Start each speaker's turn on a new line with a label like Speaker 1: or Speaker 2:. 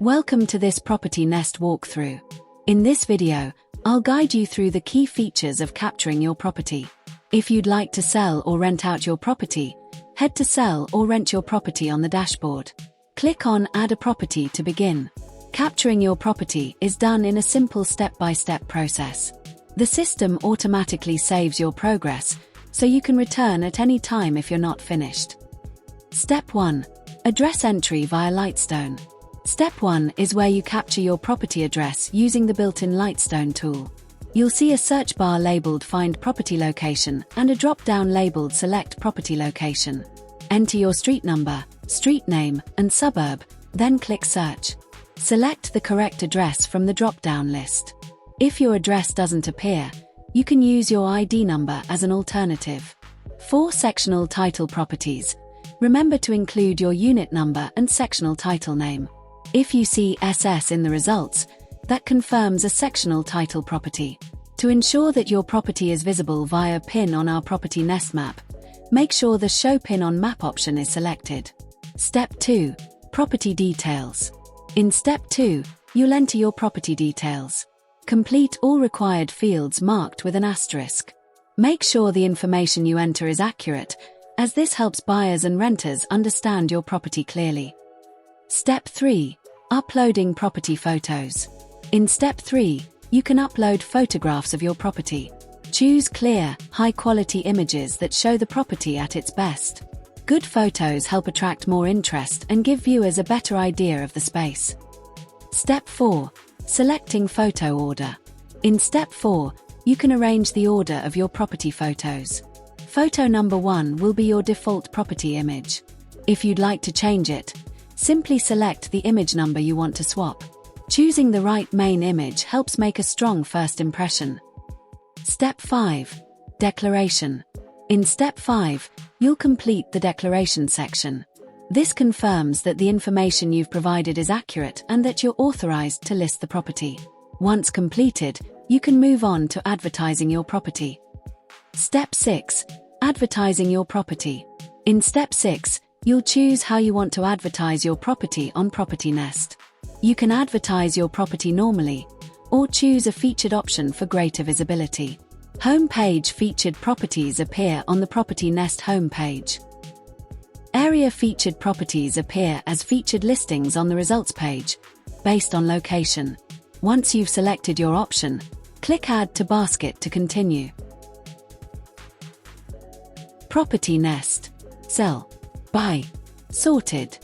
Speaker 1: Welcome to this Property Nest walkthrough. In this video, I'll guide you through the key features of capturing your property. If you'd like to sell or rent out your property, head to Sell or Rent Your Property on the dashboard. Click on Add a Property to begin. Capturing your property is done in a simple step-by-step process. The system automatically saves your progress, so you can return at any time if you're not finished. Step 1. Address entry via Lightstone. Step 1 is where you capture your property address using the built-in Lightstone tool. You'll see a search bar labeled Find Property Location and a drop-down labeled Select Property Location. Enter your street number, street name, and suburb, then click Search. Select the correct address from the drop-down list. If your address doesn't appear, you can use your ID number as an alternative. For sectional title properties, remember to include your unit number and sectional title name. If you see SS in the results, that confirms a sectional title property. To ensure that your property is visible via PIN on our Property Nest map, make sure the Show PIN on Map option is selected. Step 2. Property Details. In Step 2, you'll enter your property details. Complete all required fields marked with an asterisk. Make sure the information you enter is accurate, as this helps buyers and renters understand your property clearly. Step 3. Uploading property photos. In Step 3, you can upload photographs of your property. Choose clear, high-quality images that show the property at its best. Good photos help attract more interest and give viewers a better idea of the space. Step 4. Selecting photo order. In Step 4, you can arrange the order of your property photos. Photo number 1 will be your default property image. If you'd like to change it, simply select the image number you want to swap. Choosing the right main image helps make a strong first impression. Step 5. Declaration. In Step 5, you'll complete the declaration section. This confirms that the information you've provided is accurate and that you're authorized to list the property. Once completed, you can move on to advertising your property. Step 6. Advertising your property. In Step 6, you'll choose how you want to advertise your property on Property Nest. You can advertise your property normally, or choose a featured option for greater visibility. Homepage featured properties appear on the Property Nest homepage. Area featured properties appear as featured listings on the results page, based on location. Once you've selected your option, click Add to Basket to continue. Property Nest. Sell. Buy. Sorted.